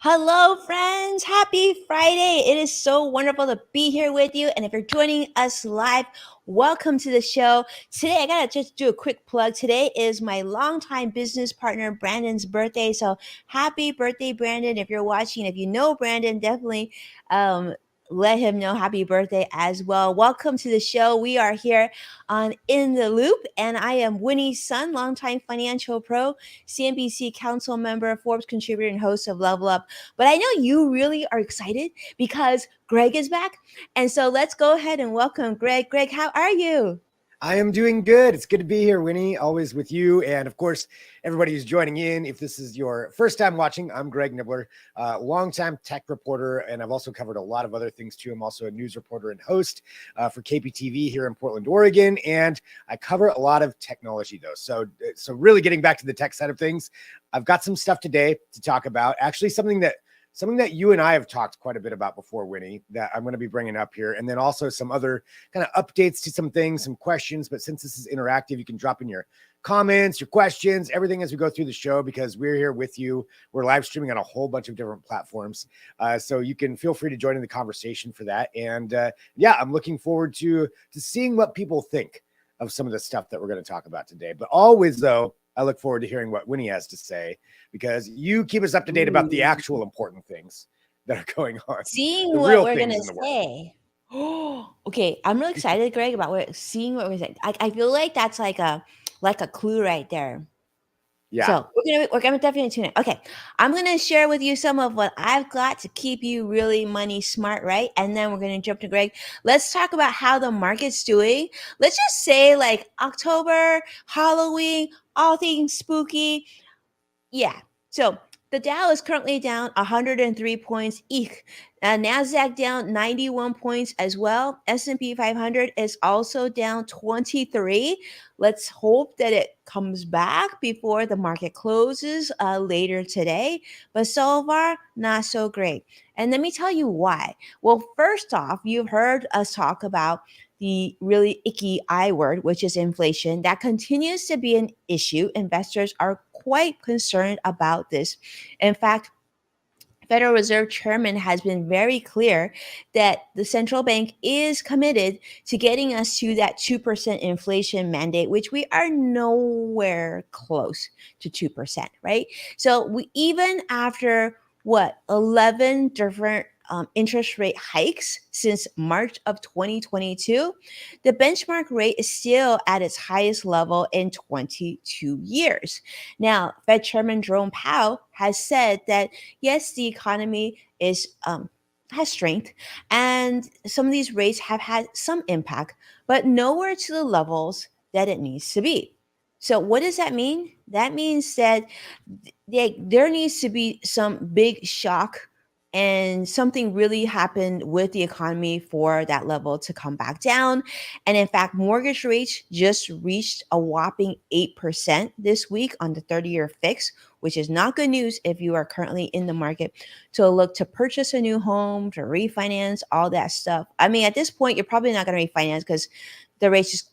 Hello, friends. Happy Friday. It is so wonderful to be here with you. And if you're joining us live, welcome to the show. Today, I got to just do a quick plug. Today is my longtime business partner, Brandon's birthday. So happy birthday, Brandon. If you're watching, if you know Brandon, definitely let him know happy birthday as well. Welcome to the show. We are here on In the Loop, and I am Winnie's son, longtime financial pro, CNBC council member, Forbes contributor, and host of Level Up. But I know you really are excited because Greg is back. And so let's go ahead and welcome Greg. Greg, how are you? I am doing good. It's good to be here, Winnie, always with you. And of course, everybody who's joining in. If this is your first time watching, I'm Greg Nibbler, longtime tech reporter, and I've also covered a lot of other things too. I'm also a news reporter and host for KPTV here in Portland, Oregon, and I cover a lot of technology though. So really getting back to the tech side of things, I've got some stuff today to talk about. Actually, something that you and I have talked quite a bit about before, Winnie, that I'm going to be bringing up here. And then also some other kind of updates to some things, some questions. But since this is interactive, you can drop in your comments, your questions, everything as we go through the show, because we're here with you. We're live streaming on a whole bunch of different platforms. So you can feel free to join in the conversation for that. And yeah, I'm looking forward to seeing what people think of some of the stuff that we're going to talk about today. But always, though, I look forward to hearing what Winnie has to say, because you keep us up to date about the actual important things that are going on. Seeing what we're going to say. Okay, I'm really excited, Greg, about seeing what we're saying. I feel like that's like a clue right there. Yeah. So we're gonna definitely tune in. Okay, I'm gonna share with you some of what I've got to keep you really money smart, right? And then we're gonna jump to Greg. Let's talk about how the market's doing. Let's just say like October, Halloween, all things spooky. Yeah. So the Dow is currently down 103 points. Eek. NASDAQ down 91 points as well. S&P 500 is also down 23. Let's hope that it comes back before the market closes later today. But so far, not so great. And let me tell you why. Well, first off, you've heard us talk about the really icky I word, which is inflation. That continues to be an issue. Investors are quite concerned about this. In fact, Federal Reserve Chairman has been very clear that the central bank is committed to getting us to that 2% inflation mandate, which we are nowhere close to 2%, right? So we, even after 11 different interest rate hikes since March of 2022, the benchmark rate is still at its highest level in 22 years. Now, Fed Chairman Jerome Powell has said that yes, the economy is has strength, and some of these rates have had some impact, but nowhere to the levels that it needs to be. So, what does that mean? That means that there needs to be some big shock and something really happened with the economy for that level to come back down. And in fact, mortgage rates just reached a whopping 8% this week on the 30-year fix, which is not good news if you are currently in the market to look to purchase a new home, to refinance, all that stuff. I mean, at this point, you're probably not going to refinance because the rate's just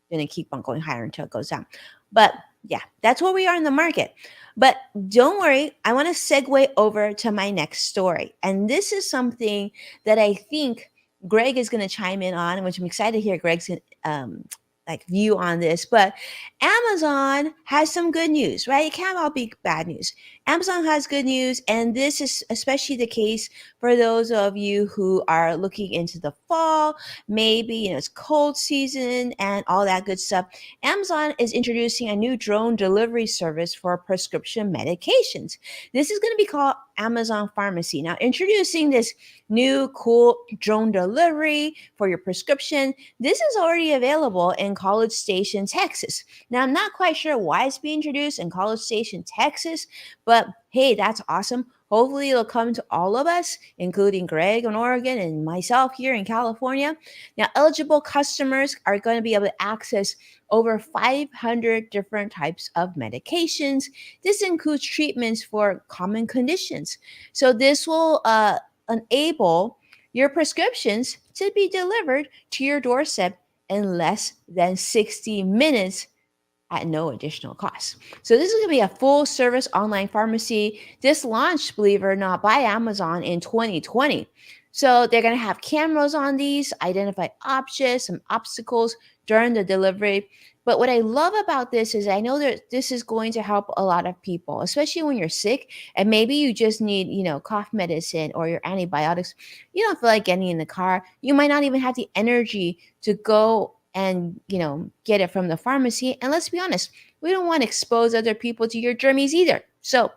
going to keep on going higher until it goes down. But yeah, that's where we are in the market. But don't worry, I want to segue over to my next story. And this is something that I think Greg is going to chime in on, which I'm excited to hear Greg's view on this. But Amazon has some good news, right? It can't all be bad news. Amazon has good news, and this is especially the case for those of you who are looking into the fall. Maybe it's cold season and all that good stuff. Amazon is introducing a new drone delivery service for prescription medications. This is going to be called Amazon Pharmacy. Now, introducing this new cool drone delivery for your prescription. This is already available in College Station, Texas. Now, I'm not quite sure why it's being introduced in College Station, Texas, but hey, that's awesome. Hopefully, it'll come to all of us, including Greg in Oregon and myself here in California. Now, eligible customers are going to be able to access over 500 different types of medications. This includes treatments for common conditions. So, this will enable your prescriptions to be delivered to your doorstep in less than 60 minutes at no additional cost. So this is going to be a full service online pharmacy. This launched, believe it or not, by Amazon in 2020. So they're going to have cameras on these, identify objects, some obstacles during the delivery. But what I love about this is I know that this is going to help a lot of people, especially when you're sick and maybe you just need, cough medicine or your antibiotics. You don't feel like getting in the car. You might not even have the energy to go and get it from the pharmacy. And let's be honest, we don't want to expose other people to your germs either. So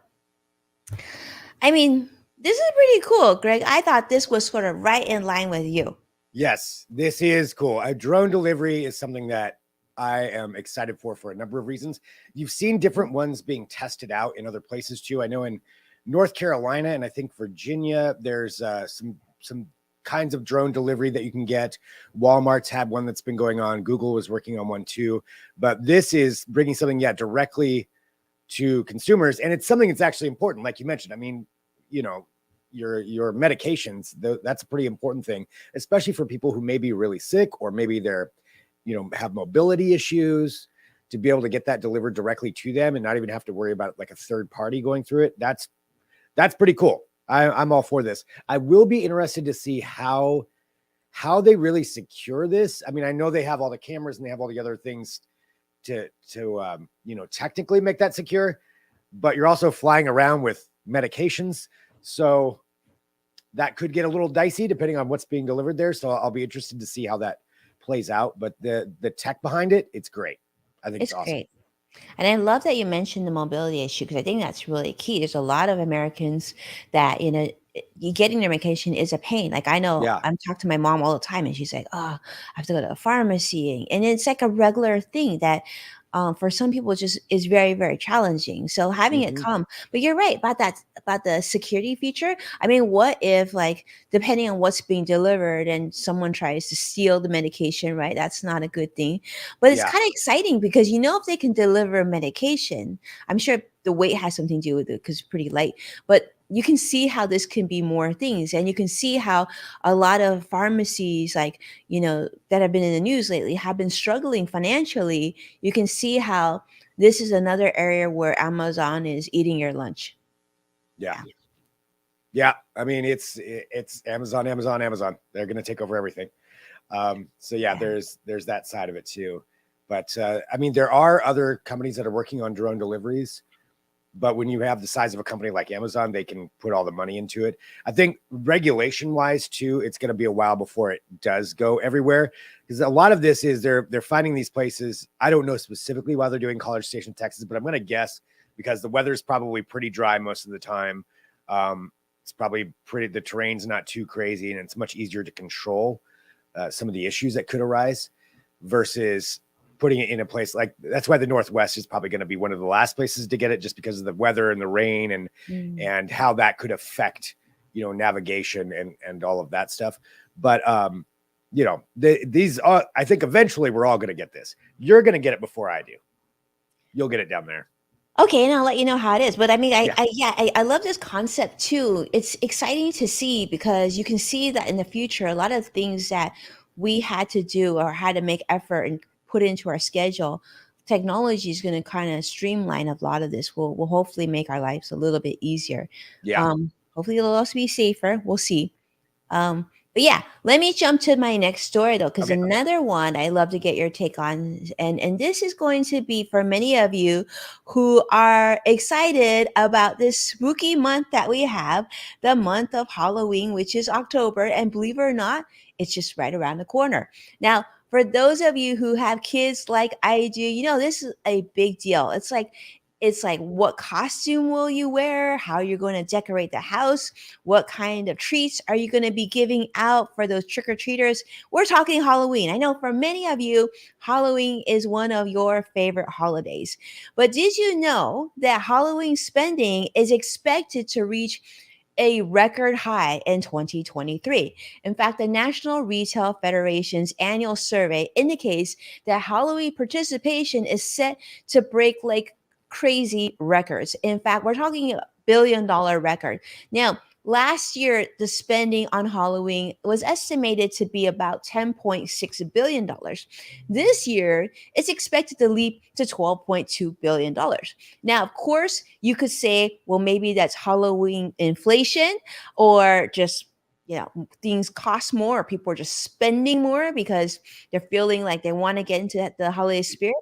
I mean, this is pretty cool, Greg. I thought this was sort of right in line with you. Yes, this is cool. A drone delivery is something that I am excited for a number of reasons. You've seen different ones being tested out in other places too. I know in North Carolina and I think Virginia, there's some kinds of drone delivery that you can get. Walmart's had one that's been going on. Google was working on one too. But this is bringing something, directly to consumers. And it's something that's actually important. Like you mentioned, I mean, your medications, that's a pretty important thing, especially for people who may be really sick or maybe they're, have mobility issues, to be able to get that delivered directly to them and not even have to worry about like a third party going through it. That's pretty cool. I'm all for this. I will be interested to see how they really secure this. I mean, I know they have all the cameras and they have all the other things to technically make that secure, but you're also flying around with medications. So that could get a little dicey depending on what's being delivered there. So I'll be interested to see how that plays out. But the tech behind it, it's great. I think it's awesome. Great. And I love that you mentioned the mobility issue because I think that's really key. There's a lot of Americans that, getting their medication is a pain. Like I know I'm talking to my mom all the time and she's like, oh, I have to go to a pharmacy. And it's like a regular thing that for some people it just is very, very challenging. So having it come, but you're right about the security feature. I mean, what if like, depending on what's being delivered and someone tries to steal the medication, right? That's not a good thing, but it's kind of exciting because, if they can deliver medication, I'm sure the weight has something to do with it because it's pretty light, but you can see how this can be more things. And you can see how a lot of pharmacies, like, that have been in the news lately have been struggling financially. You can see how this is another area where Amazon is eating your lunch. Yeah. I mean, it's Amazon. They're going to take over everything. There's that side of it too. But I mean, there are other companies that are working on drone deliveries. But when you have the size of a company like Amazon, they can put all the money into it. I think regulation wise too, it's going to be a while before it does go everywhere, because a lot of this is they're finding these places. I don't know specifically why they're doing College Station, Texas, but I'm going to guess because the weather is probably pretty dry most of the time. It's probably the terrain's not too crazy and it's much easier to control some of the issues that could arise versus putting it in a place like that's why the Northwest is probably going to be one of the last places to get it, just because of the weather and the rain and how that could affect, navigation and all of that stuff. But, these are, I think eventually we're all going to get this. You're going to get it before I do. You'll get it down there. Okay, and I'll let you know how it is. But I mean, I love this concept too. It's exciting to see because you can see that in the future, a lot of things that we had to do or had to make effort and put into our schedule, technology is going to kind of streamline a lot of this. Will hopefully make our lives a little bit easier. Hopefully it'll also be safer. We'll see. But yeah, let me jump to my next story though, because another one I love to get your take on, and this is going to be for many of you who are excited about this spooky month that we have, the month of Halloween, which is October, and believe it or not, it's just right around the corner. Now, for those of you who have kids like I do, this is a big deal. It's like what costume will you wear? How you're going to decorate the house? What kind of treats are you going to be giving out for those trick-or-treaters? We're talking Halloween. I know for many of you, Halloween is one of your favorite holidays. But did you know that Halloween spending is expected to reach a record high in 2023. In fact, the National Retail Federation's annual survey indicates that Halloween participation is set to break like crazy records. In fact, we're talking a $1 billion record. Now, last year, the spending on Halloween was estimated to be about $10.6 billion. This year, it's expected to leap to $12.2 billion. Now, of course, you could say, well, maybe that's Halloween inflation or just things cost more. People are just spending more because they're feeling like they want to get into the holiday spirit.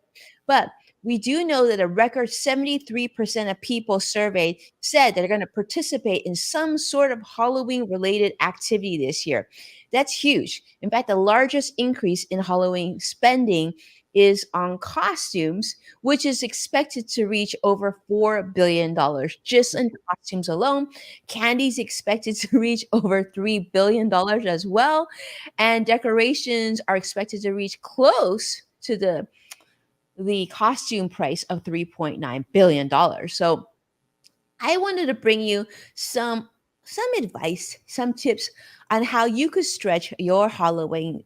But we do know that a record 73% of people surveyed said they're going to participate in some sort of Halloween related activity this year. That's huge. In fact, the largest increase in Halloween spending is on costumes, which is expected to reach over $4 billion just in costumes alone. Candy is expected to reach over $3 billion as well. And decorations are expected to reach close to the costume price of $3.9 billion. So I wanted to bring you some advice, some tips on how you could stretch your Halloween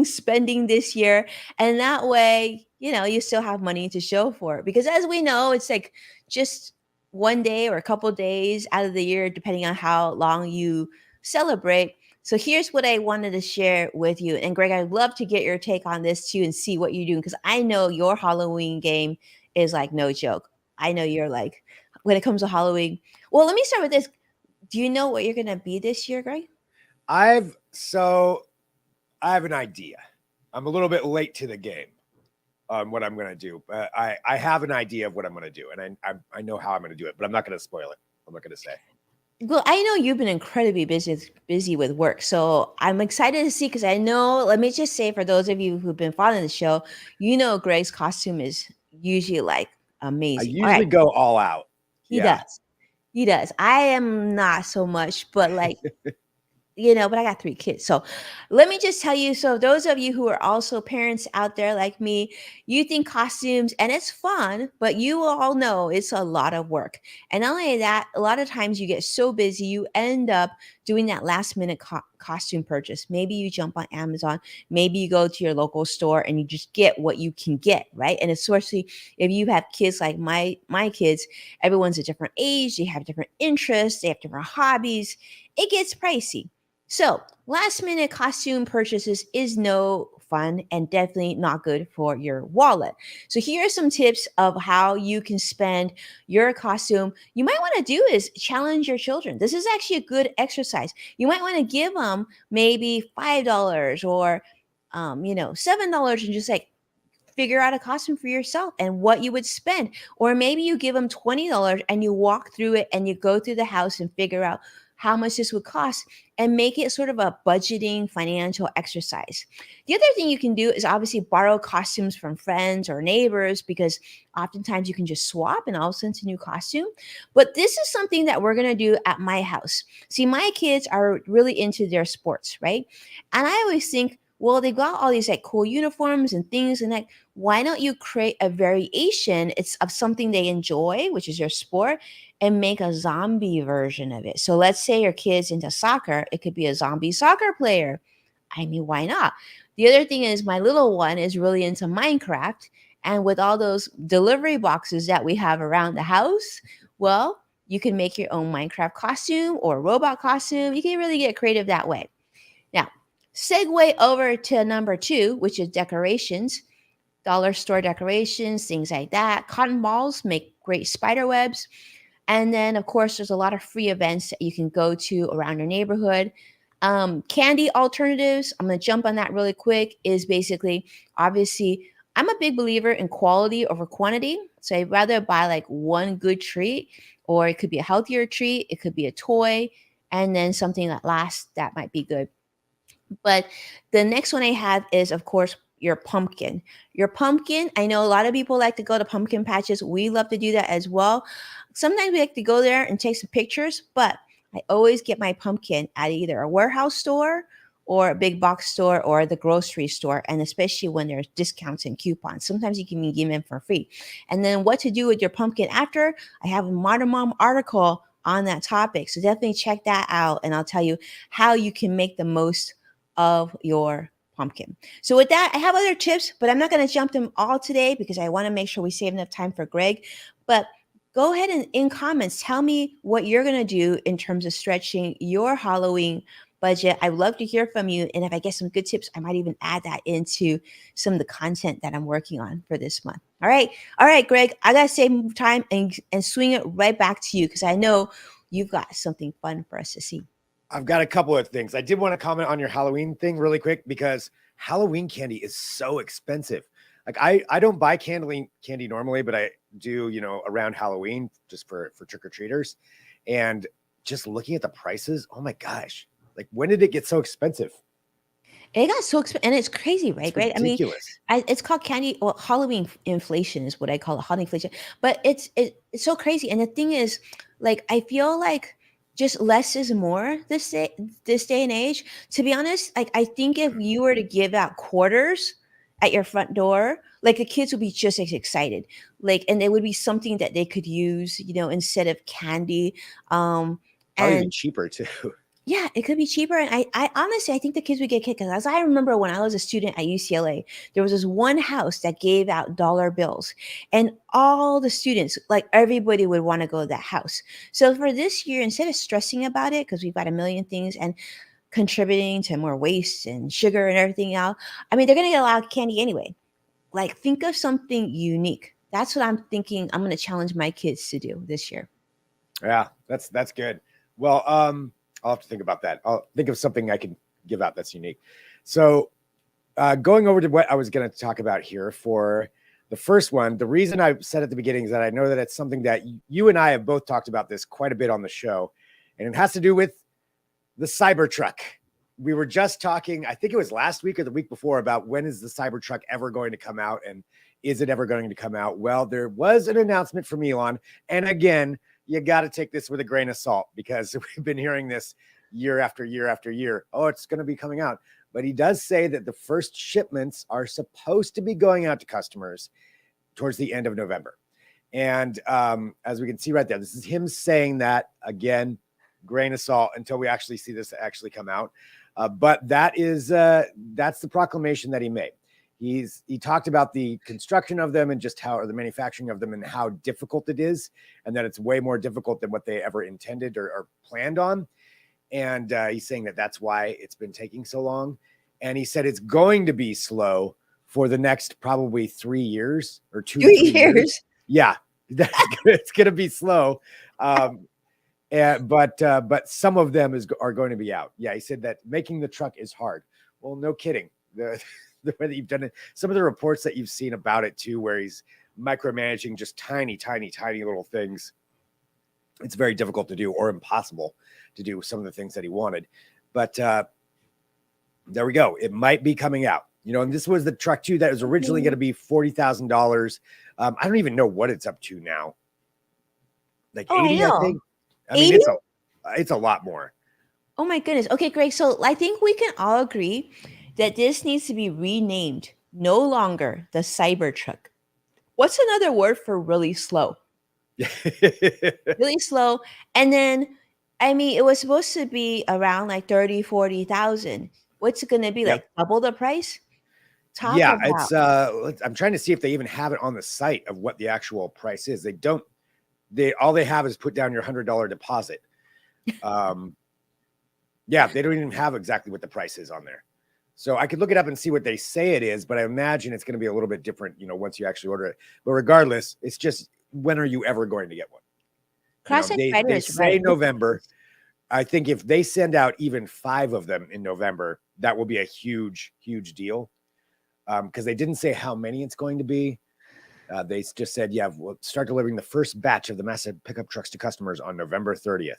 spending this year, and that way, you still have money to show for it. Because as we know, it's like just one day or a couple days out of the year, depending on how long you celebrate. So here's what I wanted to share with you. And Greg, I'd love to get your take on this too and see what you're doing because I know your Halloween game is like no joke. I know you're like, when it comes to Halloween. Well, let me start with this. Do you know what you're gonna be this year, Greg? So I have an idea. I'm a little bit late to the game on what I'm going to do. But I have an idea of what I'm going to do, and I know how I'm going to do it, but I'm not going to spoil it. I'm not going to say. Well, I know you've been incredibly busy with work, so I'm excited to see because I know. Let me just say, for those of you who've been following the show, Greg's costume is usually like I amazing. All usually right, go all out. he Yeah. does. He does. I am not so much, but like but I got 3 kids. So let me just tell you. So, those of you who are also parents out there like me, you think costumes and it's fun, but you all know it's a lot of work. And not only that, a lot of times you get so busy, you end up doing that last minute costume purchase. Maybe you jump on Amazon, maybe you go to your local store and you just get what you can get, right? And especially if you have kids like my kids, everyone's a different age, they have different interests, they have different hobbies. It gets pricey. So, last minute costume purchases is no fun and definitely not good for your wallet. So, here are some tips of how you can spend your costume. You might want to do is challenge your children. This is actually a good exercise. You might want to give them maybe $5 or $7 and just like figure out a costume for yourself and what you would spend. Or maybe you give them $20 and you walk through it and you go through the house and figure out how much this would cost and make it sort of a budgeting financial exercise. The other thing you can do is obviously borrow costumes from friends or neighbors because oftentimes you can just swap and all of a sudden it's a new costume. But this is something that we're going to do at my house. See, my kids are really into their sports, right? And I always think, well, they got all these like cool uniforms and things, and like, why don't you create a variation? It's of something they enjoy, which is your sport, and make a zombie version of it. So let's say your kid's into soccer, it could be a zombie soccer player. I mean, why not? The other thing is, my little one is really into Minecraft, and with all those delivery boxes that we have around the house, well, you can make your own Minecraft costume or robot costume. You can really get creative that way. Now, segue over to number 2, which is decorations, dollar store decorations, things like that. Cotton balls make great spider webs. And then, of course, there's a lot of free events that you can go to around your neighborhood. Candy alternatives, I'm going to jump on that really quick, is basically, obviously, I'm a big believer in quality over quantity. So I'd rather buy like one good treat, or it could be a healthier treat, it could be a toy, and then something that lasts that might be good. But the next one I have is, of course, your pumpkin. Your pumpkin, I know a lot of people like to go to pumpkin patches. We love to do that as well. Sometimes we like to go there and take some pictures, but I always get my pumpkin at either a warehouse store or a big box store or the grocery store, and especially when there's discounts and coupons. Sometimes you can even give them for free. And then what to do with your pumpkin after, I have a Modern Mom article on that topic. So definitely check that out, and I'll tell you how you can make the most of your pumpkin. So with that, I have other tips, but I'm not going to jump them all today because I want to make sure we save enough time for Greg. But go ahead and in comments, tell me what you're going to do in terms of stretching your Halloween budget. I'd love to hear from you. And if I get some good tips, I might even add that into some of the content that I'm working on for this month. All right. All right, Greg, I got to save time and swing it right back to you because I know you've got something fun for us to see. I've got a couple of things. I did want to comment on your Halloween thing really quick because Halloween candy is so expensive. Like I don't buy candy normally, but I do, around Halloween just for trick-or-treaters. And just looking at the prices, oh my gosh. Like when did it get so expensive? It got so expensive, and it's crazy, right? It's Right? I mean, ridiculous. it's called candy. Well, Halloween inflation is what I call it, Halloween inflation. But it's so crazy, and the thing is, like, I feel like just less is more this day and age. To be honest, like I think if you were to give out quarters at your front door, like the kids would be just as excited, like, and it would be something that they could use, instead of candy. Probably even And cheaper too. yeah, it could be cheaper. And I honestly, I think the kids would get kicked. Because as I remember when I was a student at UCLA, there was this one house that gave out dollar bills. And all the students, like everybody would want to go to that house. So for this year, instead of stressing about it, because we've got a million things and contributing to more waste and sugar and everything else, I mean, they're going to get a lot of candy anyway. Like think of something unique. That's what I'm thinking I'm going to challenge my kids to do this year. Yeah, that's good. Well, I'll have to think about that. I'll think of something I can give out that's unique. So going over to what I was going to talk about here for the first one, the reason I said at the beginning is that I know that it's something that you and I have both talked about this quite a bit on the show, and it has to do with the Cybertruck. We were just talking, I think it was last week or the week before, about when is the Cybertruck ever going to come out, and is it ever going to come out? Well, there was an announcement from Elon, and again, you got to take this with a grain of salt because we've been hearing this year after year after year. Oh, it's going to be coming out. But he does say that the first shipments are supposed to be going out to customers towards the end of November. And as we can see right there, this is him saying that, again, grain of salt until we actually see this actually come out. But that's the proclamation that he made. He talked about the construction of them and just how, or the manufacturing of them and how difficult it is, and that it's way more difficult than what they ever intended or planned on. And he's saying that that's why it's been taking so long. And he said it's going to be slow for the next probably 3 years or 2 to 3 years. Yeah, it's going to be slow. But some of them are going to be out. Yeah, he said that making the truck is hard. Well, no kidding. The way that you've done it, some of the reports that you've seen about it too, where he's micromanaging just tiny little things. It's very difficult to do or impossible to do some of the things that he wanted. But there we go. It might be coming out, and this was the truck too that was originally going to be $40,000. I don't even know what it's up to now. Like 80, I think. I mean, 80? it's a lot more. Oh my goodness. Okay, great. So I think we can all agree that this needs to be renamed. No longer the Cybertruck. What's another word for really slow? Really slow. And then, I mean, it was supposed to be around like 30, 40,000. What's it going to be Yep. like? Double the price? Talk Yeah, about. it's I'm trying to see if they even have it on the site of what the actual price is. They don't. All they have is put down your $100 deposit. Yeah, they don't even have exactly what the price is on there. So I could look it up and see what they say it is, but I imagine it's going to be a little bit different, once you actually order it. But regardless, it's just, when are you ever going to get one? They say right. November. I think if they send out even 5 of them in November, that will be a huge, huge deal. Because they didn't say how many it's going to be. They just said, yeah, we'll start delivering the first batch of the massive pickup trucks to customers on November 30th.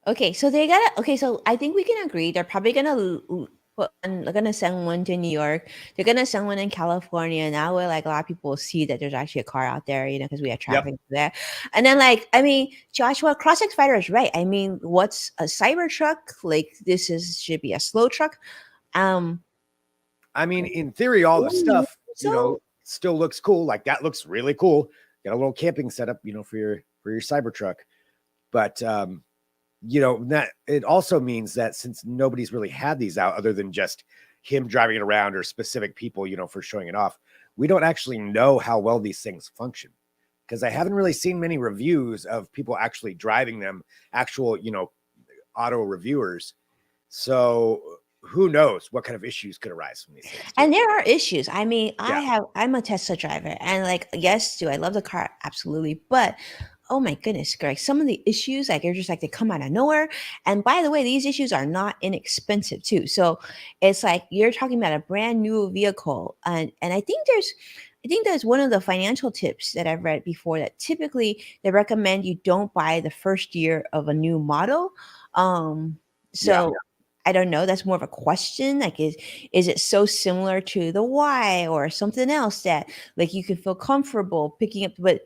Okay, so so I think we can agree they're probably they're gonna send one to New York. They're gonna send one in California. Now where like a lot of people see that there's actually a car out there, because we have traffic there. And then Joshua, Cross-X Fighter is right. I mean, what's a Cybertruck? Like should be a slow truck. I mean, in theory, all the stuff, still looks cool. Like that looks really cool. Got a little camping setup, for your Cybertruck. But that it also means that since nobody's really had these out other than just him driving it around or specific people, for showing it off, we don't actually know how well these things function, because I haven't really seen many reviews of people actually driving them, actual, auto reviewers. So who knows what kind of issues could arise from these things too. And there are issues. I mean, Yeah. I'm a Tesla driver, and like, yes, do I love the car? Absolutely. But oh my goodness, Greg, some of the issues, like, they're just like they come out of nowhere. And by the way, these issues are not inexpensive too. So it's like you're talking about a brand new vehicle. And I think there's one of the financial tips that I've read before that typically they recommend you don't buy the first year of a new model. Um, Yeah. so I don't know. That's more of a question. Like, is it so similar to the Y or something else that like you can feel comfortable picking up? But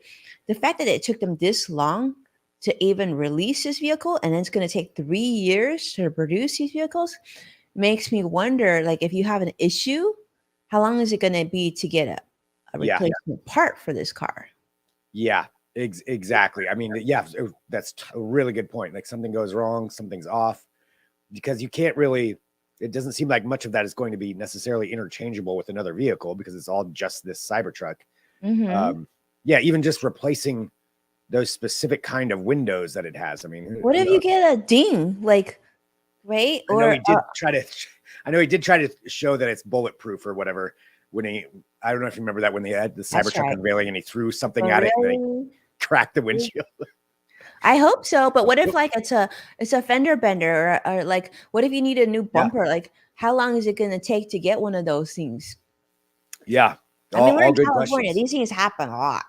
the fact that it took them this long to even release this vehicle, and then it's going to take 3 years to produce these vehicles, makes me wonder. Like, if you have an issue, how long is it going to be to get a Yeah. replacement part for this car? Yeah. Exactly. I mean, yeah, that's a really good point. Like, something goes wrong, something's off, because you can't really, it doesn't seem like much of that is going to be necessarily interchangeable with another vehicle, because it's all just this Cybertruck. Mm-hmm. Yeah, even just replacing those specific kind of windows that it has. I mean, What if you get a ding, like, right? I know Or he did try to. I know he did try to show that it's bulletproof or whatever. When I don't know if you remember that when they had the that's Cybertruck right. unveiling and he threw something For at it and they really? cracked the windshield. I hope so, but what if like it's a fender bender, or like what if you need a new Yeah, bumper? Like, how long is it going to take to get one of those things? yeah, I mean, we're all in good California; questions. these things happen a lot.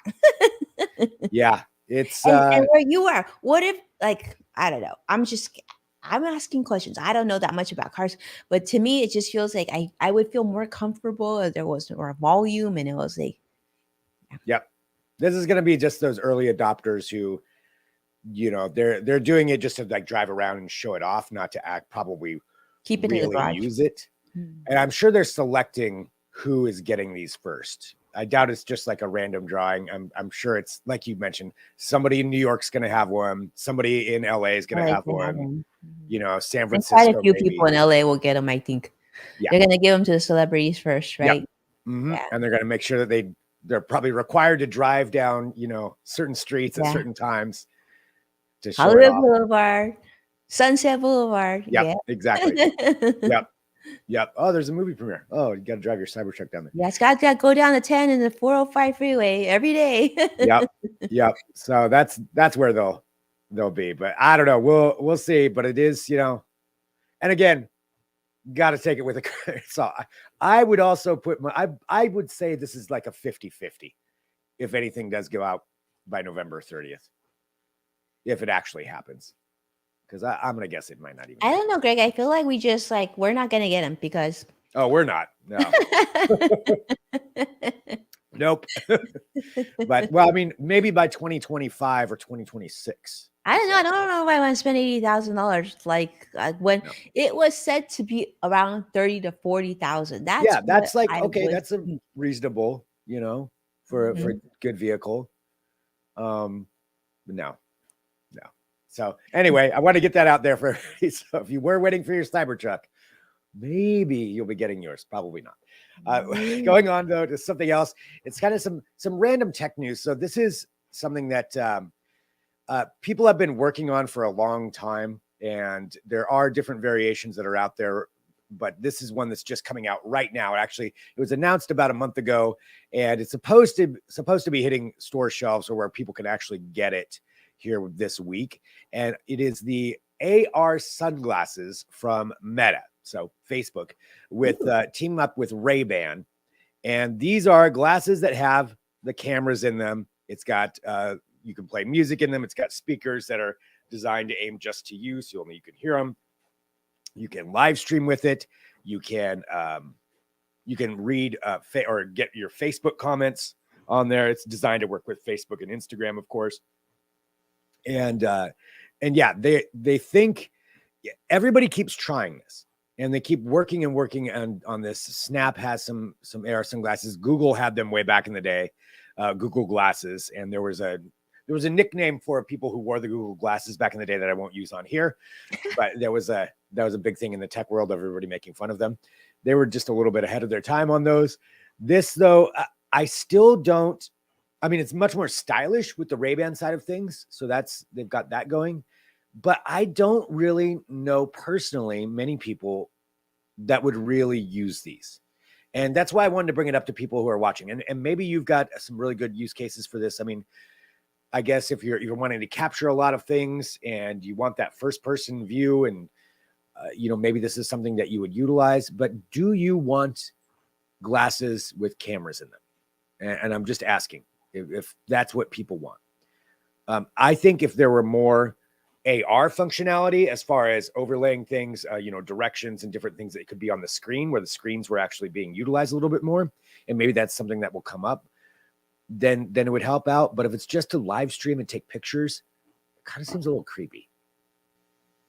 Yeah, it's And where you are, what if, like, I don't know. I'm asking questions. I don't know that much about cars, but to me, it just feels like I would feel more comfortable if there was more volume, and it was like, yep. This is going to be just those early adopters who, they're doing it just to like drive around and show it off, not to probably keep it in the really garage. use it. Hmm. And I'm sure they're selecting who is getting these first. I doubt it's just like a random drawing. I'm sure it's like you mentioned, somebody in New York's going to have one, somebody in LA is going I to like have to have one, them. San And quite a Francisco few people maybe. in LA will get them, I think. Yeah. They're gonna give them to the celebrities first, Yep. right? And Yeah, they're going to make sure that they're probably required to drive down, certain streets at yeah. certain times to show it Hollywood off. Boulevard, Sunset Boulevard. Yep, Yeah. exactly. Yep. Yep. Oh, there's a movie premiere. Oh, you got to drive your Cybertruck down there. Yeah, it's got to go down the 10 and the 405 freeway every day. Yep. Yep. So that's where they'll be. But I don't know. We'll see. But it is, and again, got to take it with a so I would also put I would say this is like a 50-50 if anything does go out by November 30th, if it actually happens. Because I'm gonna guess it might not even I happen. don't know, Greg. I feel like we just like we're not gonna get them because Oh, we're not. No. Nope. But well, I mean, maybe by 2025 or 2026. I don't know. I don't know if I want to spend $80,000. Like, when No. it was said to be around 30 to 40,000. That's Yeah, what that's like I okay, would that's a think. reasonable, for a Mhm. good vehicle. But no. So anyway, I want to get that out there for so if you were waiting for your Cybertruck, maybe you'll be getting yours. Probably not. Going on though to something else, it's kind of some random tech news. So this is something that people have been working on for a long time, and there are different variations that are out there. But this is one that's just coming out right now. Actually, it was announced about a month ago, and it's supposed to be hitting store shelves or where people can actually get it here this week. And it is the AR sunglasses from Meta, so Facebook, with teaming up with Rayband. And these are glasses that have the cameras in them. It's got you can play music in them. It's got speakers that are designed to aim just to you, so only you can hear them. You can live stream with it. You can read or get your Facebook comments on there. It's designed to work with Facebook and Instagram, of course. And yeah, they think everybody keeps trying this, and they keep working and working on this. Snap has some AR sunglasses. Google had them way back in the day, Google Glasses, and there was there was a nickname for people who wore the Google glasses back in the day that I won't use on here, but that was a big thing in the tech world, everybody making fun of them. They were just a little bit ahead of their time on those. This though, I still don't. I mean, it's much more stylish with the Ray-Ban side of things, so they've got that going. But I don't really know personally many people that would really use these. And that's why I wanted to bring it up to people who are watching. And maybe you've got some really good use cases for this. I mean, I guess if you're wanting to capture a lot of things and you want that first person view, and maybe this is something that you would utilize. But do you want glasses with cameras in them? And I'm just asking if that's what people want. I think if there were more AR functionality as far as overlaying things, directions and different things that could be on the screen, where the screens were actually being utilized a little bit more, and maybe that's something that will come up, then it would help out. But if it's just to live stream and take pictures, it kind of seems a little creepy.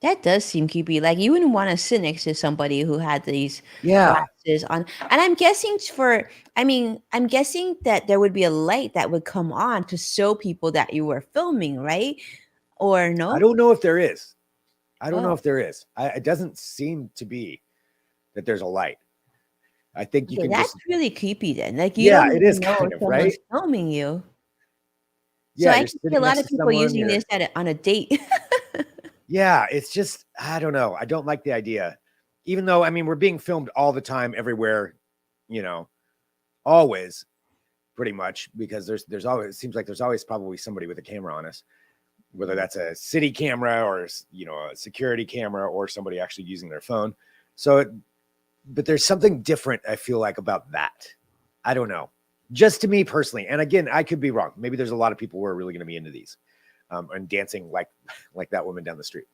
That does seem creepy. Like you wouldn't want to sit next to somebody who had these Yeah, glasses on. And I'm guessing that there would be a light that would come on to show people that you were filming, right? Or I no? don't know if there is. I don't know Oh, if there is. It doesn't seem to be that there's a light. I think you okay, can that's just, really creepy then. Like you yeah, don't it is even know kind if of, right? someone's filming you. So Yeah, I you're can see a sitting lot next of to people someone. using this on a date. Yeah, it's just, I don't know. I don't like the idea. Even though, I mean, we're being filmed all the time, everywhere, you know, always pretty much, because there's always, it seems like there's always probably somebody with a camera on us, whether that's a city camera or, a security camera or somebody actually using their phone. So, but there's something different, I feel like, about that. I don't know. Just to me personally. And again, I could be wrong. Maybe there's a lot of people who are really going to be into these. And dancing like that woman down the street.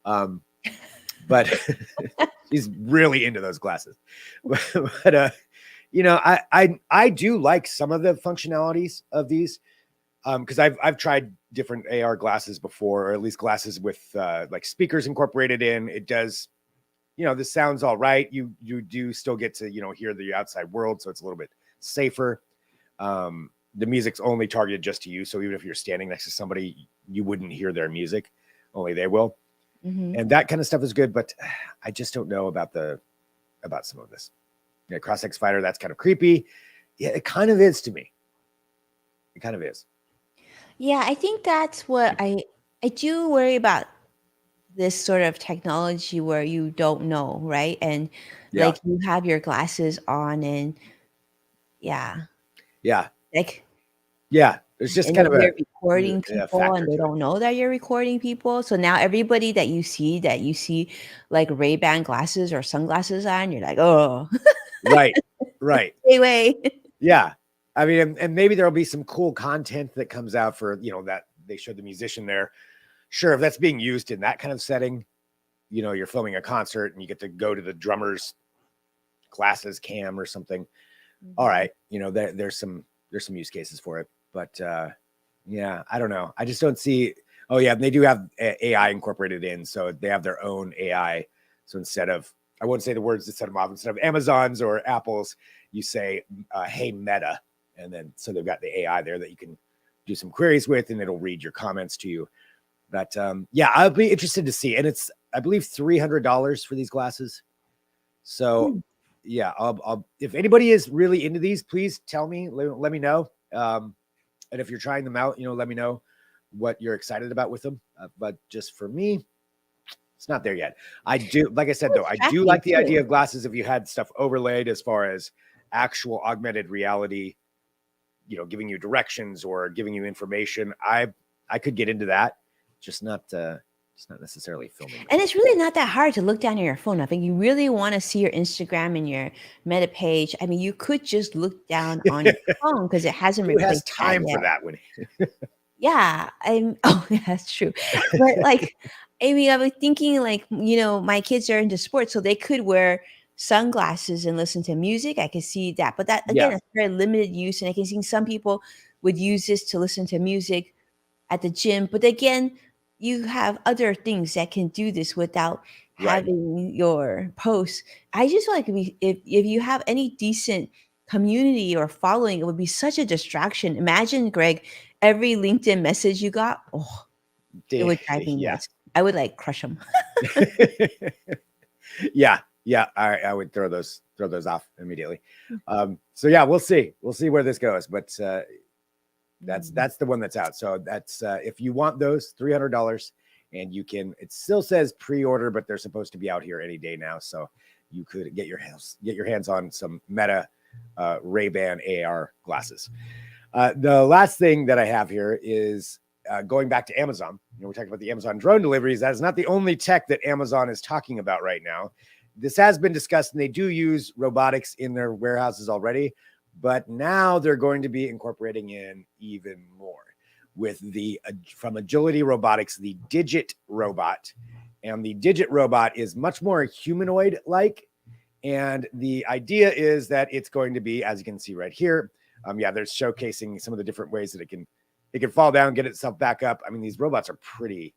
But she's really into those glasses. But I do like some of the functionalities of these, because I've tried different AR glasses before, or at least glasses with like speakers incorporated in. It does, this sounds all right. You do still get to hear the outside world, so it's a little bit safer. The music's only targeted just to you, so even if you're standing next to somebody, you wouldn't hear their music, only they will. Mhm. And that kind of stuff is good, but I just don't know about some of this. Yeah, Cross X Fighter, that's kind of creepy. Yeah, it kind of is to me. It kind of is. Yeah, I think that's what I do worry about, this sort of technology where you don't know, right? And Yeah, like you have your glasses on and yeah, yeah, like yeah. There's just and kind then of you're recording a people factor and they to it. don't know that you're recording people. So now everybody that you see like Ray-Ban glasses or sunglasses on, you're like, "Oh, Right, right. stay away." Yeah. I mean, and maybe there'll be some cool content that comes out for, that they showed the musician there. Sure, if that's being used in that kind of setting, you're filming a concert and you get to go to the drummer's glasses cam or something. All Mhm. right, there's some use cases for it, but yeah, I don't know. I just don't see. Oh yeah, they do have AI incorporated in, so they have their own AI. So instead of, I wouldn't say the words that set them off. Instead of Amazon's or Apple's, you say, "Hey Meta," and then so they've got the AI there that you can do some queries with, and it'll read your comments to you. But yeah, I'll be interested to see. And it's, I believe, $300 for these glasses. So Hmm. yeah, I'll if anybody is really into these, please tell me, let me know. And if you're trying them out, let me know what you're excited about with them. But just for me, it's not there yet. I do, like I said, though, I do Distracting like the idea too. of glasses if you had stuff overlaid as far as actual augmented reality, giving you directions or giving you information. I could get into that, just not necessarily filming them. And it's really not that hard to look down at your phone. I think you really want to see your Instagram and your Meta page. I mean, you could just look down on your phone because it hasn't Who has replaced that time for yet. that when Yeah, I'm oh, yeah, that's true. But, like, I mean, I was thinking, like, my kids are into sports, so they could wear sunglasses and listen to music. I could see that, but that again, yeah, it's very limited use, and I can see some people would use this to listen to music at the gym. But again, you have other things that can do this without right. having your posts. I just feel like if you have any decent community or following, it would be such a distraction. Imagine, Greg, every LinkedIn message you got, oh, it would drive me Yeah. nuts. I would like crush them. Yeah, I would throw those off immediately. So yeah, we'll see where this goes, but that's the one that's out. So that's if you want those, $300, and you can. It still says pre-order, but they're supposed to be out here any day now. So you could get your hands on some Meta Rayband AR glasses. The last thing that I have here is going back to Amazon. We're talking about the Amazon drone deliveries. That is not the only tech that Amazon is talking about right now. This has been discussed, and they do use robotics in their warehouses already, but now they're going to be incorporating in even more with the from Agility Robotics, the Digit robot. And the Digit robot is much more humanoid-like. And the idea is that it's going to be, as you can see right here, they're showcasing some of the different ways that it can fall down, get itself back up. I mean, these robots are pretty,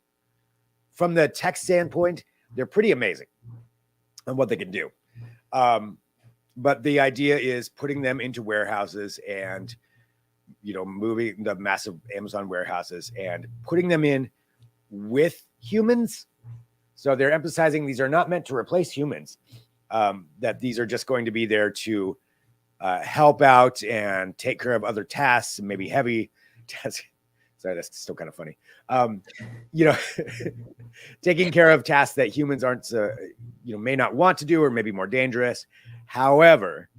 from the tech standpoint, they're pretty amazing on what they can do. But the idea is putting them into warehouses and, moving the massive Amazon warehouses and putting them in with humans. So they're emphasizing these are not meant to replace humans, that these are just going to be there to help out and take care of other tasks and maybe heavy tasks. Sorry, that's still kind of funny. Taking care of tasks that humans aren't, may not want to do or maybe more dangerous. However,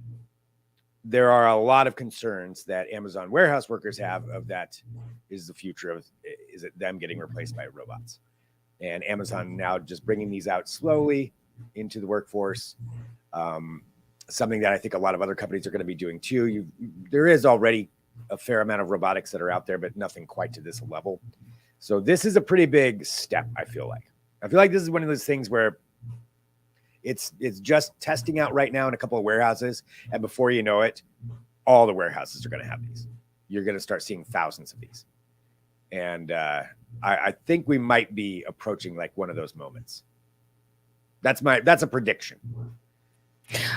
there are a lot of concerns that Amazon warehouse workers have of that is the future of, is it them getting replaced by robots? And Amazon now just bringing these out slowly into the workforce. Something that I think a lot of other companies are going to be doing too. There is already a fair amount of robotics that are out there, but nothing quite to this level. So this is a pretty big step, I feel like. This is one of those things where it's just testing out right now in a couple of warehouses. And before you know it, all the warehouses are going to have these. You're going to start seeing thousands of these. And I think we might be approaching like one of those moments. That's a prediction.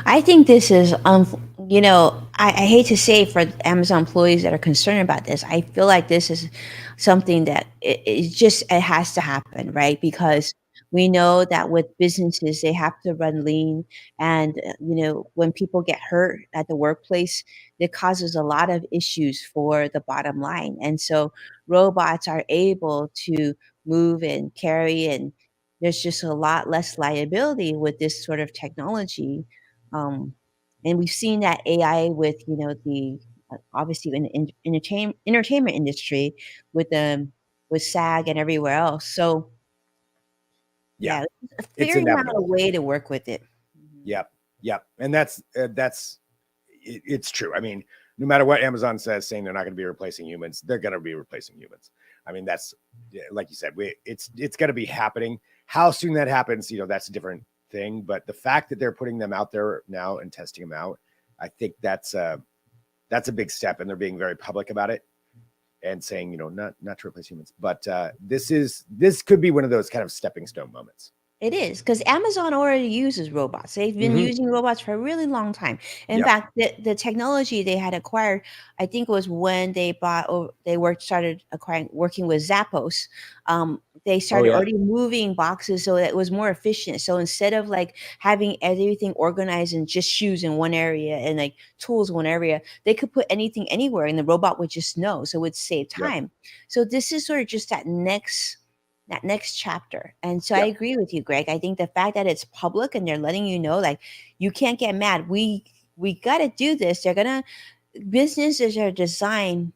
I think this is, I hate to say for Amazon employees that are concerned about this, I feel like this is something that it has to happen, right? Because we know that with businesses, they have to run lean. And, when people get hurt at the workplace, it causes a lot of issues for the bottom line. And so robots are able to move and carry, and there's just a lot less liability with this sort of technology. um, and we've seen that AI with, the obviously in the entertainment industry with with SAG and everywhere else. So Yeah, yeah, it's figuring out a inevitable. way to work with it. Yep. And that's it's true. I mean, no matter what Amazon says, saying they're not going to be replacing humans, they're going to be replacing humans. I mean, that's like you said, it's going to be happening. How soon that happens, that's a different thing. But the fact that they're putting them out there now and testing them out, I think that's a big step, and they're being very public about it and saying, not to replace humans. But this could be one of those kind of stepping stone moments. It is because Amazon already uses robots. They've been using robots for a really long time. In Yep. fact, the technology they had acquired, I think, was when they started working with Zappos. They started yeah. already moving boxes so that it was more efficient. So instead of like having everything organized in just shoes in one area and like tools in one area, they could put anything anywhere, and the robot would just know. So it would save Yep. time. So this is sort of just that next chapter. And so I Yep. agree with you, Greg. I think the fact that it's public and they're letting you know, like, you can't get mad. We got to do this. Businesses are designed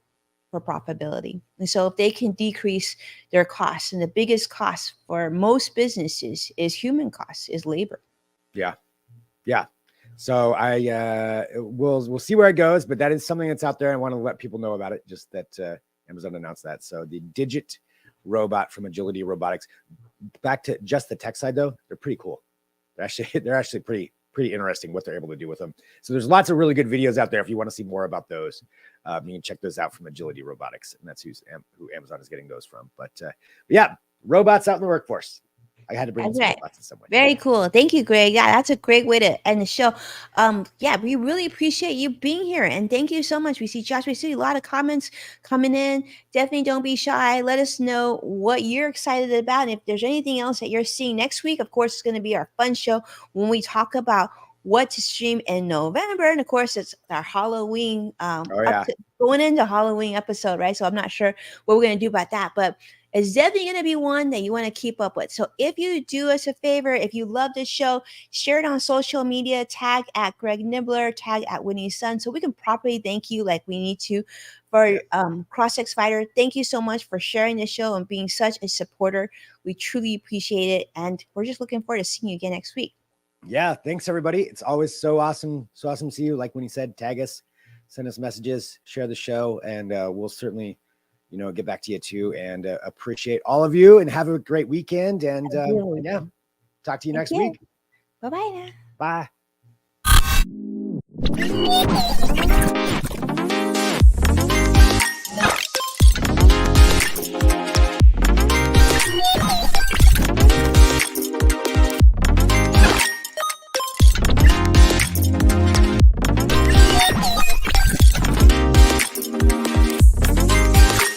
for profitability. And so if they can decrease their costs, and the biggest cost for most businesses is human costs, is labor. Yeah. So we'll see where it goes, but that is something that's out there. I want to let people know about it. Just that Amazon announced that. So the Digit robot from Agility Robotics. Back to just the tech side though, they're pretty cool. They're actually pretty interesting what they're able to do with them. So there's lots of really good videos out there if you want to see more about those. You can check those out from Agility Robotics, and that's who Amazon is getting those from. But yeah, robots out in the workforce. I had to bring in That's some right. glasses somewhere. Very cool. Thank you, Greg. Yeah, that's a great way to end the show. Yeah, we really appreciate you being here, and thank you so much. We see Josh. We see a lot of comments coming in. Definitely don't be shy. Let us know what you're excited about, and if there's anything else that you're seeing next week. Of course, it's going to be our fun show when we talk about what to stream in November, and of course, it's our Halloween Oh yeah. going into Halloween episode, right? So I'm not sure what we're going to do about that, but it's definitely going to be one that you want to keep up with. So if you do us a favor, if you love this show, share it on social media, tag at Greg Nibbler, tag at Winnie's Son, so we can properly thank you like we need to. For CrossX Fighter, thank you so much for sharing this show and being such a supporter. We truly appreciate it, and we're just looking forward to seeing you again next week. Yeah, thanks everybody. It's always so awesome to see you. Like when he said, tag us, send us messages, share the show, and we'll certainly get back to you too, and appreciate all of you, and have a great weekend, and yeah, talk to you next week. Bye-bye now. Bye.